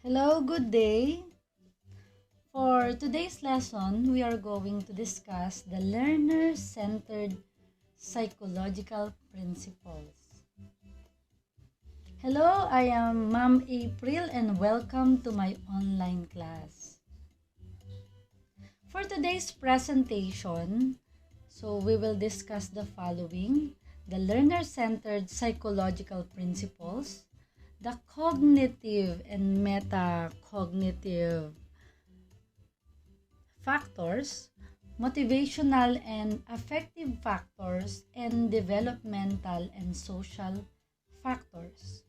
Hello, good day. For today's lesson, we are going to discuss the learner-centered psychological principles. Hello, I am Ma'am April and welcome to my online class. For today's presentation, we will discuss the following: the learner-centered psychological principles, the cognitive and metacognitive factors, motivational and affective factors, and developmental and social factors.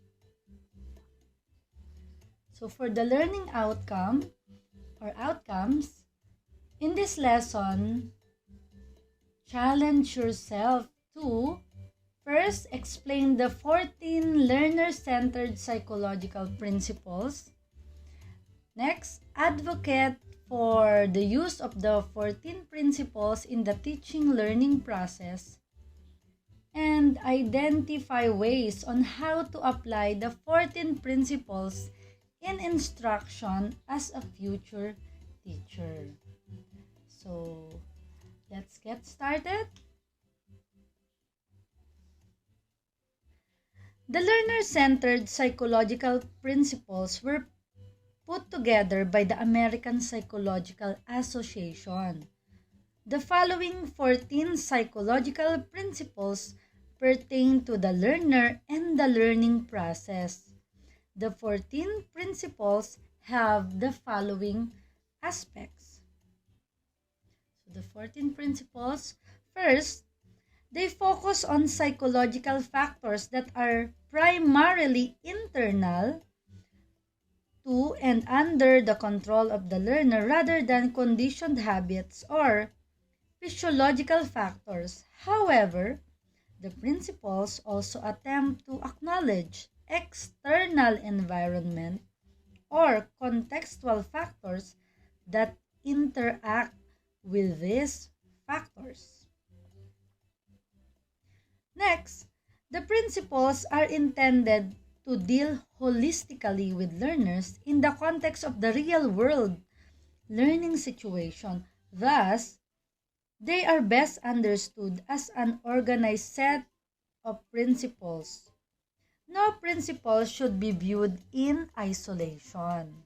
So for the learning outcomes, in this lesson, challenge yourself to first explain the 14 learner-centered psychological principles. Next, advocate for the use of the 14 principles in the teaching learning process, and identify ways on how to apply the 14 principles in instruction as a future teacher. So, let's get started. The learner-centered psychological principles were put together by the American Psychological Association. The following 14 psychological principles pertain to the learner and the learning process. The 14 principles have the following aspects. So the 14 principles, first, they focus on psychological factors that are primarily internal to and under the control of the learner rather than conditioned habits or physiological factors. However, the principles also attempt to acknowledge external environment or contextual factors that interact with these factors. Next, the principles are intended to deal holistically with learners in the context of the real-world learning situation. Thus, they are best understood as an organized set of principles. No principle should be viewed in isolation.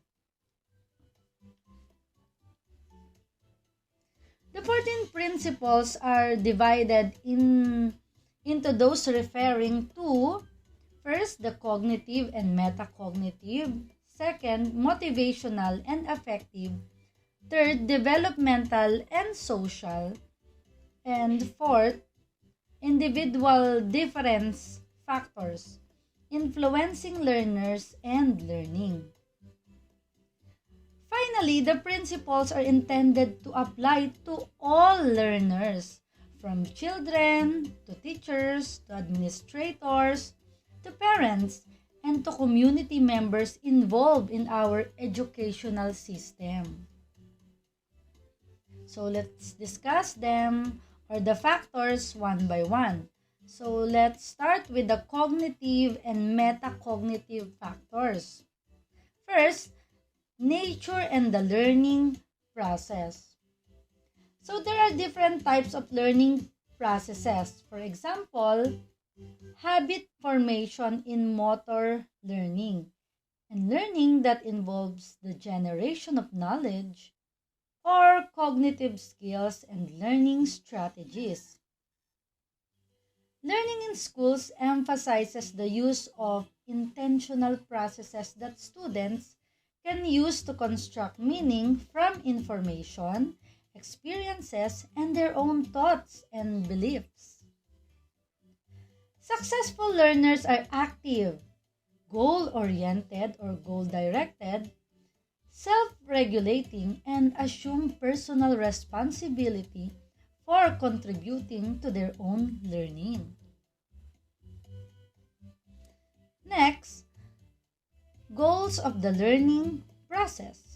The 14 principles are divided into those referring to: first, the cognitive and metacognitive. Second, motivational and affective. Third, developmental and social. And fourth, individual difference factors influencing learners and learning. Finally, the principles are intended to apply to all learners, from children to teachers to administrators to parents and to community members involved in our educational system. So let's discuss them, or the factors, one by one. So let's start with the cognitive and metacognitive factors. First, nature and the learning process. So there are different types of learning processes. For example, habit formation in motor learning, and learning that involves the generation of knowledge, or cognitive skills and learning strategies. Learning in schools emphasizes the use of intentional processes that students can use to construct meaning from information, experiences, and their own thoughts and beliefs. Successful learners are active, goal-oriented or goal-directed, self-regulating, and assume personal responsibility for contributing to their own learning. Next, goals of the learning process.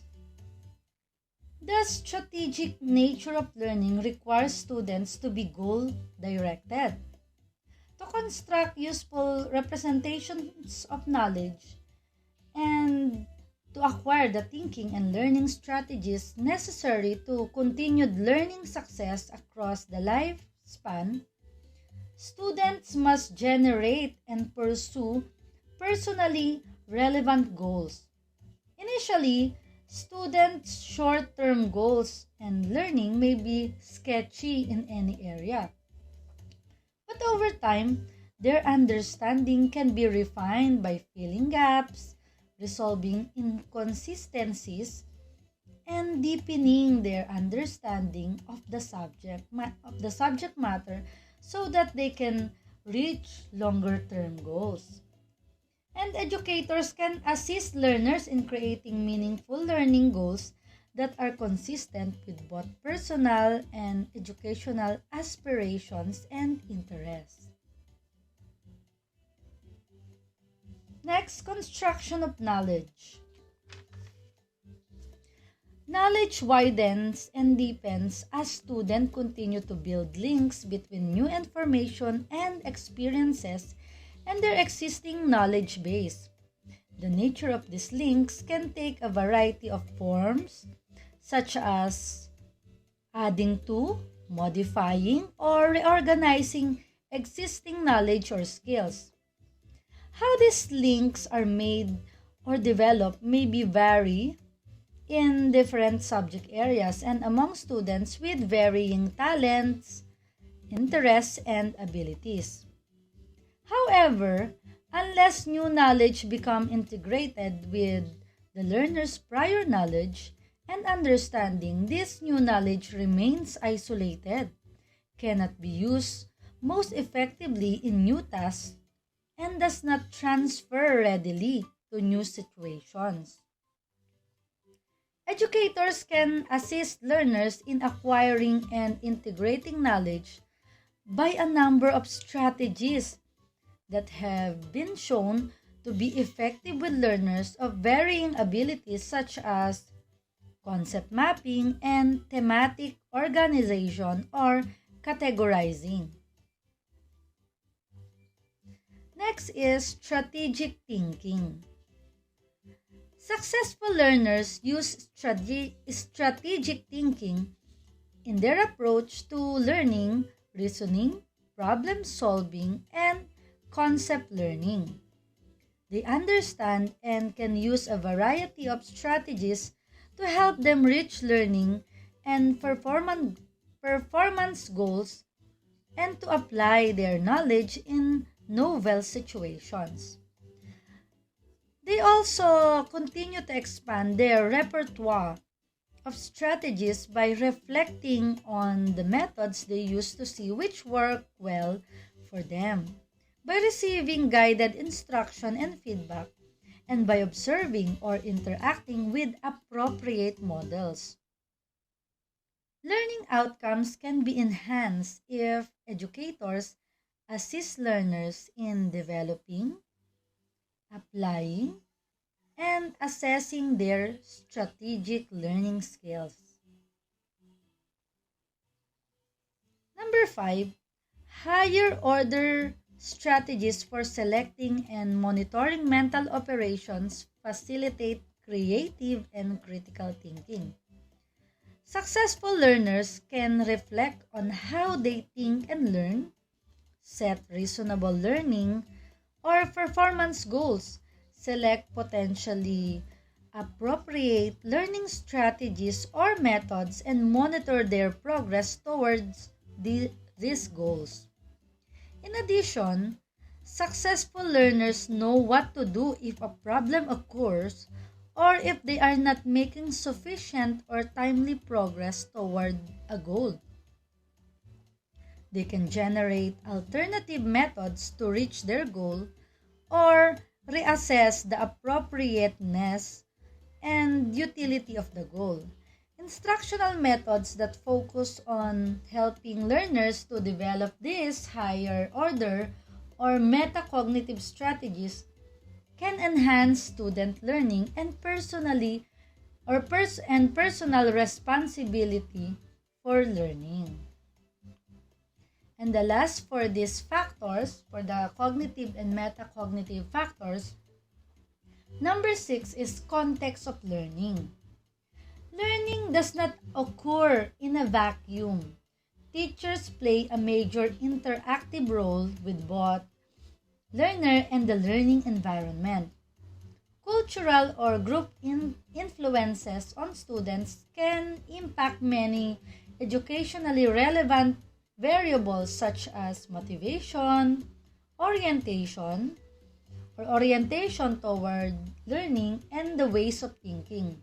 The strategic nature of learning requires students to be goal-directed, to construct useful representations of knowledge, and to acquire the thinking and learning strategies necessary to continued learning success across the lifespan, students must generate and pursue personally relevant goals. Initially, students' short-term goals and learning may be sketchy in any area. But over time, their understanding can be refined by filling gaps, resolving inconsistencies, and deepening their understanding of the subject matter so that they can reach longer-term goals. And educators can assist learners in creating meaningful learning goals that are consistent with both personal and educational aspirations and interests. Next, construction of knowledge. Knowledge widens and deepens as students continue to build links between new information and experiences and their existing knowledge base. The nature of these links can take a variety of forms, such as adding to, modifying, or reorganizing existing knowledge or skills. How these links are made or developed may be vary in different subject areas and among students with varying talents, interests, and abilities. However, unless new knowledge become integrated with the learner's prior knowledge and understanding, this new knowledge remains isolated, cannot be used most effectively in new tasks, and does not transfer readily to new situations. Educators can assist learners in acquiring and integrating knowledge by a number of strategies that have been shown to be effective with learners of varying abilities such as concept mapping and thematic organization or categorizing. Next is strategic thinking. Successful learners use strategic thinking in their approach to learning, reasoning, problem solving, and concept learning. They understand and can use a variety of strategies to help them reach learning and performance goals and to apply their knowledge in novel situations. They also continue to expand their repertoire of strategies by reflecting on the methods they use to see which work well for them, by receiving guided instruction and feedback, and by observing or interacting with appropriate models. Learning outcomes can be enhanced if educators assist learners in developing, applying, and assessing their strategic learning skills. Number 5, higher order strategies for selecting and monitoring mental operations facilitate creative and critical thinking. Successful learners can reflect on how they think and learn, set reasonable learning or performance goals, select potentially appropriate learning strategies or methods, and monitor their progress towards these goals. In addition, successful learners know what to do if a problem occurs or if they are not making sufficient or timely progress toward a goal. They can generate alternative methods to reach their goal or reassess the appropriateness and utility of the goal. Instructional methods that focus on helping learners to develop these higher order or metacognitive strategies can enhance student learning and personal responsibility for learning. And the last for these factors, for the cognitive and metacognitive factors, Number 6 is context of learning. Learning does not occur in a vacuum. Teachers play a major interactive role with both learner and the learning environment. Cultural or group influences on students can impact many educationally relevant variables such as motivation, orientation, or orientation toward learning, and the ways of thinking.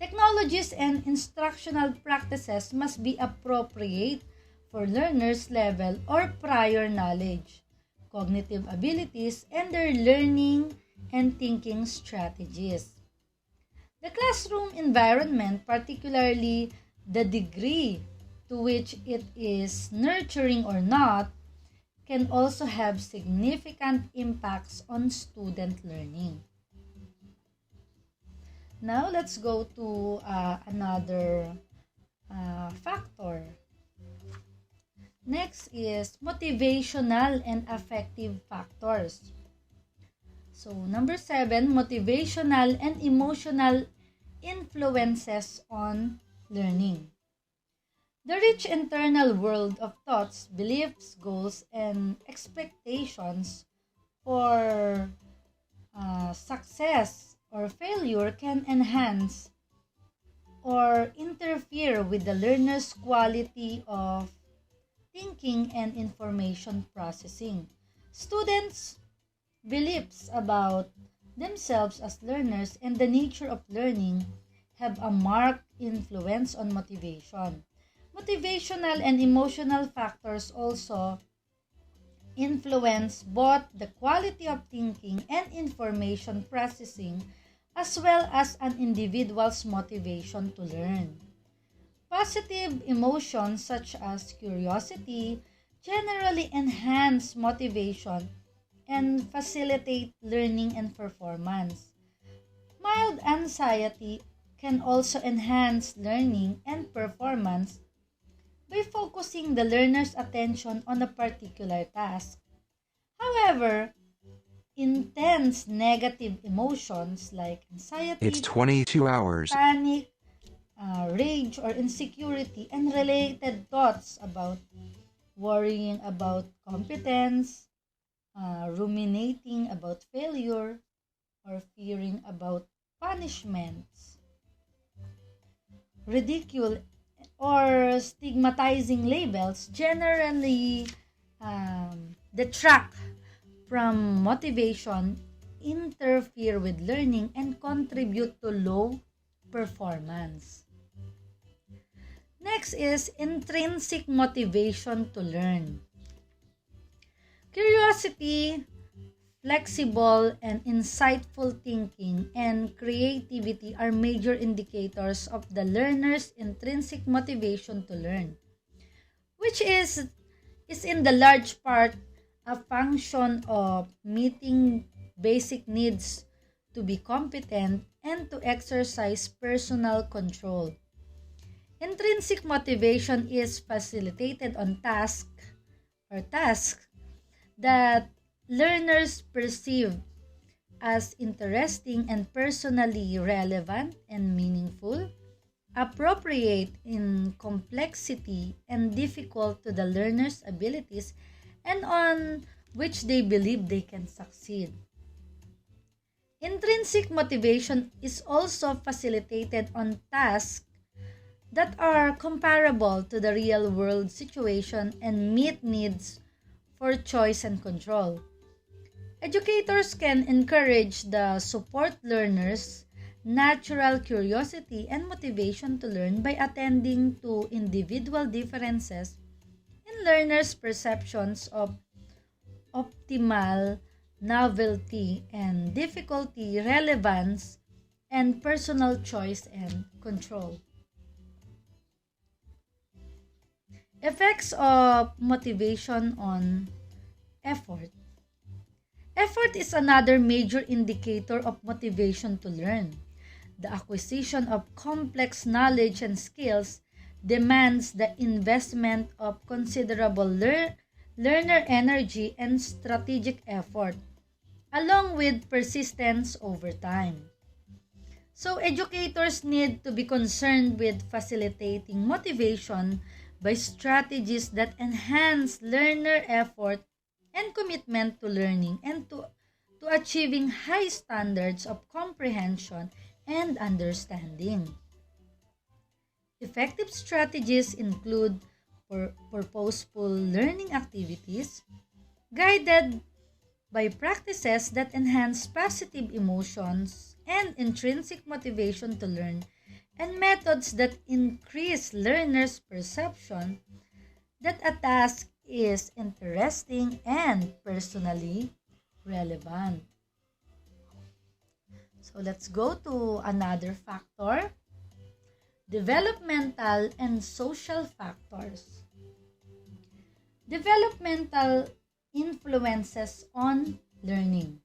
Technologies and instructional practices must be appropriate for learners' level or prior knowledge, cognitive abilities, and their learning and thinking strategies. The classroom environment, particularly the degree to which it is nurturing or not, can also have significant impacts on student learning. Now, let's go to another factor. Next is motivational and affective factors. So, number 7, motivational and emotional influences on learning. The rich internal world of thoughts, beliefs, goals, and expectations for success or failure can enhance or interfere with the learner's quality of thinking and information processing. Students' beliefs about themselves as learners and the nature of learning have a marked influence on motivation. Motivational and emotional factors also influence both the quality of thinking and information processing as well as an individual's motivation to learn. Positive emotions such as curiosity generally enhance motivation and facilitate learning and performance. Mild anxiety can also enhance learning and performance by focusing the learner's attention on a particular task. However, intense negative emotions like It's anxiety, 22 hours. panic, rage, or insecurity, and related thoughts about worrying about competence, ruminating about failure, or fearing about punishments, ridicule, or stigmatizing labels generally detract from motivation, interfere with learning, and contribute to low performance. Next is intrinsic motivation to learn. Curiosity, flexible and insightful thinking, and creativity are major indicators of the learner's intrinsic motivation to learn, which is in the large part a function of meeting basic needs to be competent and to exercise personal control. Intrinsic motivation is facilitated on tasks that learners perceive as interesting and personally relevant and meaningful, appropriate in complexity and difficult to the learner's abilities, and on which they believe they can succeed. Intrinsic motivation is also facilitated on tasks that are comparable to the real world situation and meet needs for choice and control. Educators can encourage the support learners' natural curiosity and motivation to learn by attending to individual differences in learners' perceptions of optimal novelty and difficulty, relevance, and personal choice and control. Effects of motivation on effort. Effort is another major indicator of motivation to learn. The acquisition of complex knowledge and skills demands the investment of considerable learner energy and strategic effort. along with persistence over time. So educators need to be concerned with facilitating motivation by strategies that enhance learner effort and commitment to learning and to achieving high standards of comprehension and understanding. Effective strategies include purposeful learning activities guided by practices that enhance positive emotions and intrinsic motivation to learn, and methods that increase learners' perception that a task is interesting and personally relevant. So let's go to another factor, developmental and social factors. Developmental influences on learning.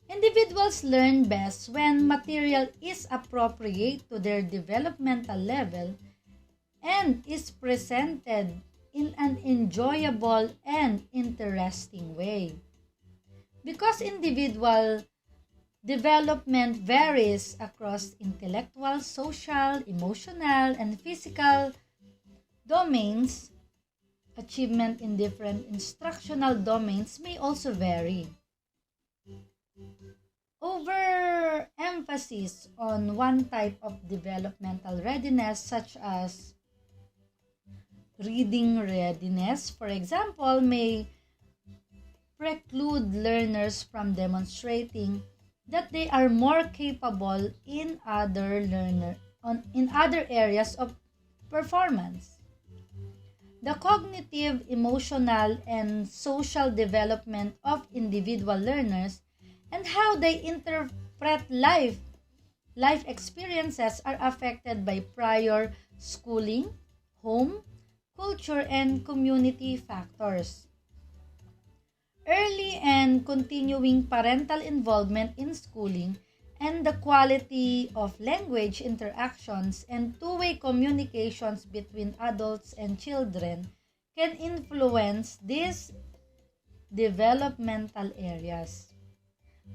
Individuals learn best when material is appropriate to their developmental level and is presented in an enjoyable and interesting way. Because individual development varies across intellectual, social, emotional, and physical domains, achievement in different instructional domains may also vary. Overemphasis on one type of developmental readiness, such as reading readiness, for example, may preclude learners from demonstrating that they are more capable in other areas of performance. The cognitive, emotional, and social development of individual learners and how they interpret life experiences are affected by prior schooling, home, culture, and community factors. Early and continuing parental involvement in schooling and the quality of language interactions and two-way communications between adults and children can influence these developmental areas.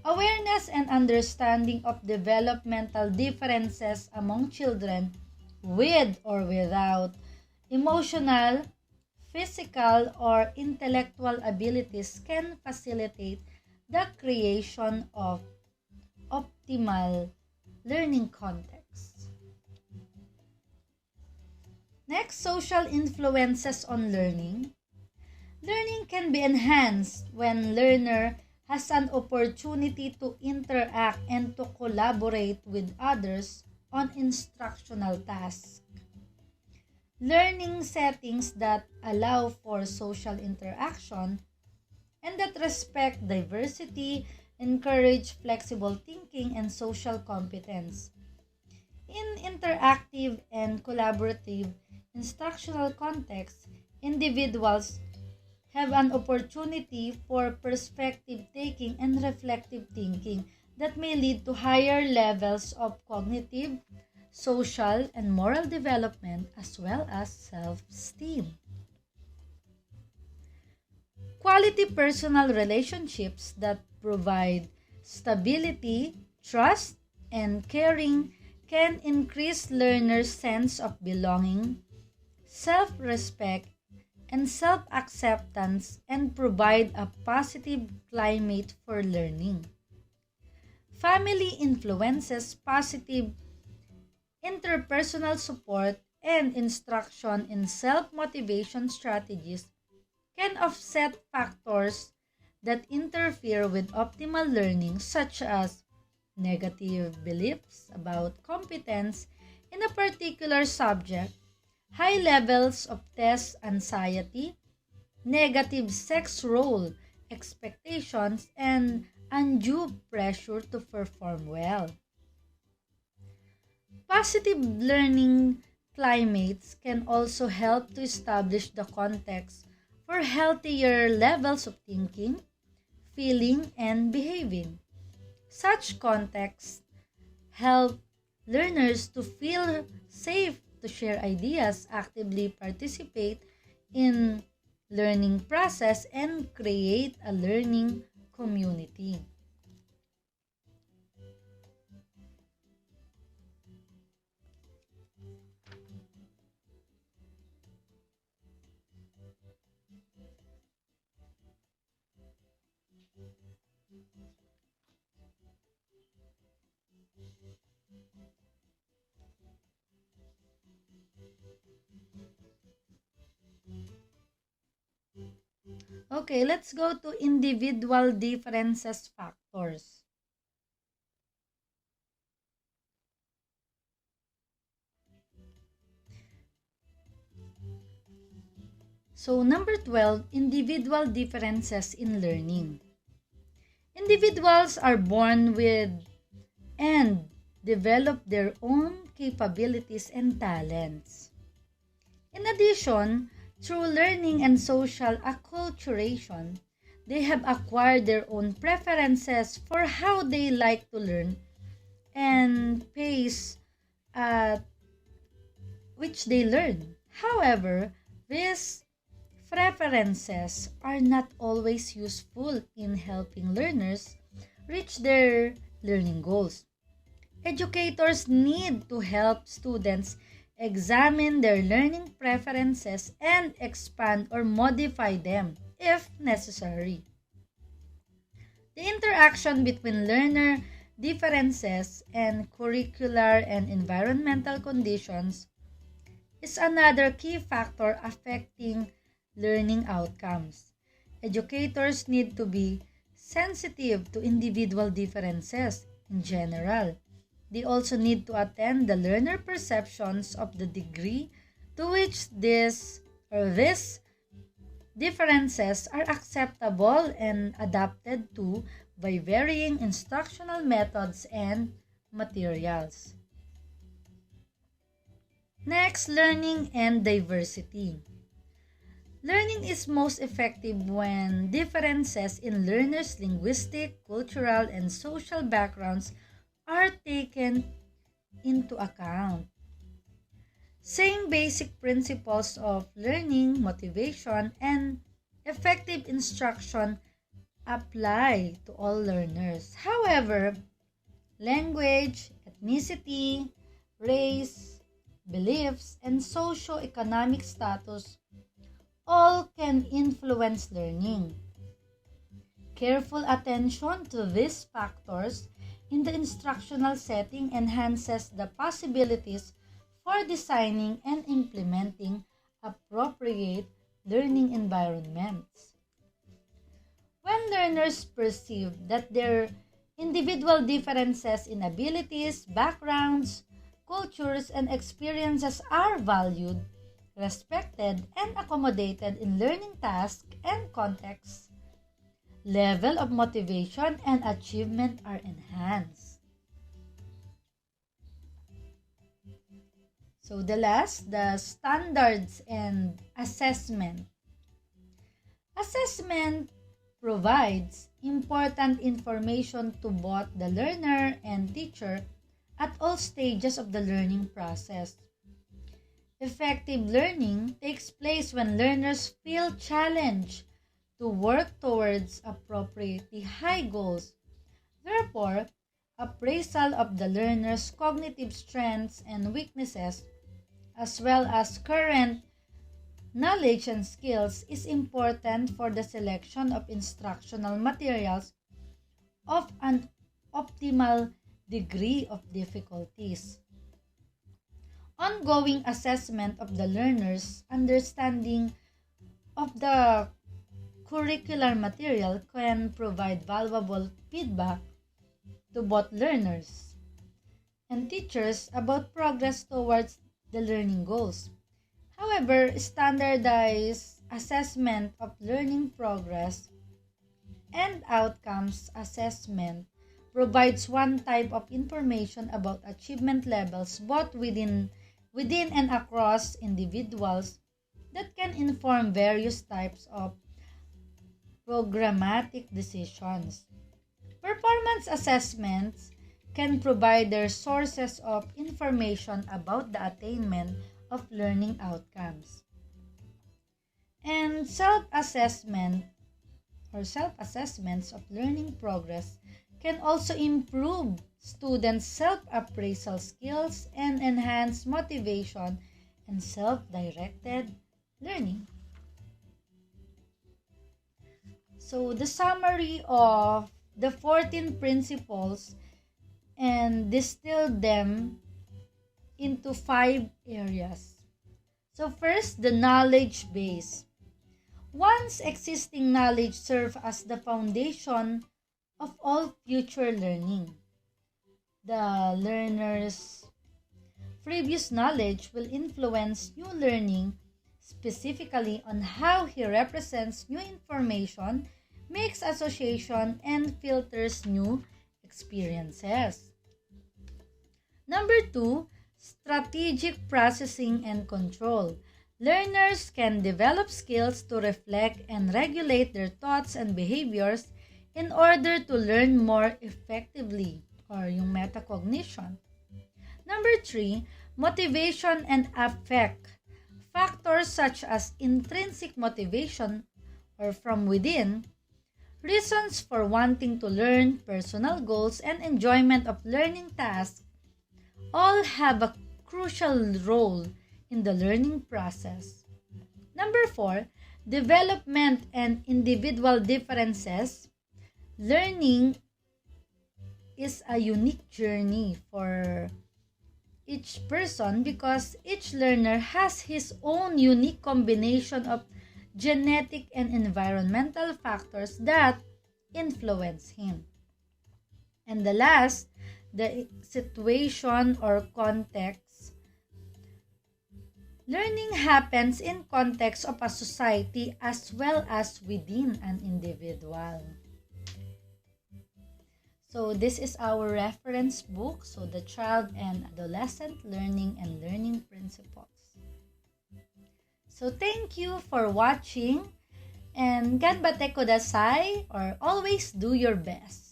Awareness and understanding of developmental differences among children with or without emotional, physical, or intellectual abilities can facilitate the creation of optimal learning contexts. Next, social influences on learning. Learning can be enhanced when learner has an opportunity to interact and to collaborate with others on instructional tasks. Learning settings that allow for social interaction and that respect diversity, encourage flexible thinking and social competence. In interactive and collaborative instructional contexts, individuals have an opportunity for perspective taking and reflective thinking that may lead to higher levels of cognitive, social, and moral development as well as self-esteem. Quality personal relationships that provide stability, trust, and caring can increase learners' sense of belonging, self-respect, and self-acceptance and provide a positive climate for learning. Family influences positive interpersonal support and instruction in self-motivation strategies can offset factors that interfere with optimal learning, such as negative beliefs about competence in a particular subject, high levels of test anxiety, negative sex role expectations, and undue pressure to perform well. Positive learning climates can also help to establish the context for healthier levels of thinking, feeling, and behaving. Such contexts help learners to feel safe to share ideas, actively participate in learning process, and create a learning community. Okay, let's go to individual differences factors. So, number 12, individual differences in learning. Individuals are born with and develop their own capabilities and talents. In addition, through learning and social acculturation, they have acquired their own preferences for how they like to learn and pace at which they learn. However, these preferences are not always useful in helping learners reach their learning goals. Educators need to help students examine their learning preferences and expand or modify them if necessary. The interaction between learner differences and curricular and environmental conditions is another key factor affecting learning outcomes. Educators need to be sensitive to individual differences in general. They also need to attend the learner perceptions of the degree to which these differences are acceptable and adapted to by varying instructional methods and materials. Next, learning and diversity. Learning is most effective when differences in learners' linguistic, cultural, and social backgrounds are taken into account. Same basic principles of learning, motivation, and effective instruction apply to all learners. However, language, ethnicity, race, beliefs, and socio-economic status all can influence learning. Careful attention to these factors in the instructional setting enhances the possibilities for designing and implementing appropriate learning environments. When learners perceive that their individual differences in abilities, backgrounds, cultures, and experiences are valued, respected, and accommodated in learning tasks and contexts, level of motivation and achievement are enhanced. So the standards and assessment. Assessment provides important information to both the learner and teacher at all stages of the learning process. Effective learning takes place when learners feel challenged to work towards appropriately high goals. Therefore, appraisal of the learner's cognitive strengths and weaknesses, as well as current knowledge and skills, is important for the selection of instructional materials of an optimal degree of difficulties. Ongoing assessment of the learner's understanding of the curricular material can provide valuable feedback to both learners and teachers about progress towards the learning goals. However, standardized assessment of learning progress and outcomes assessment provides one type of information about achievement levels both within and across individuals that can inform various types of programmatic decisions. Performance assessments can provide their sources of information about the attainment of learning outcomes. And self-assessment or self-assessments of learning progress can also improve students' self-appraisal skills and enhance motivation and self-directed learning. So the summary of the 14 principles and distill them into 5 areas. So first, the knowledge base. Once existing knowledge serves as the foundation of all future learning. The learner's previous knowledge will influence new learning, specifically on how he represents new information, makes association, and filters new experiences. Number 2, strategic processing and control. Learners can develop skills to reflect and regulate their thoughts and behaviors in order to learn more effectively, or yung metacognition. Number 3, motivation and affect. Factors such as intrinsic motivation or from within, reasons for wanting to learn, personal goals, and enjoyment of learning tasks all have a crucial role in the learning process. Number 4, development and individual differences. Learning is a unique journey for each person because each learner has his own unique combination of genetic and environmental factors that influence him. And the last, the situation or context. Learning happens in context of a society as well as within an individual. So this is our reference book, so the Child and Adolescent Learning and Learning Principles. So thank you for watching, and ganbate kudasai, or always do your best.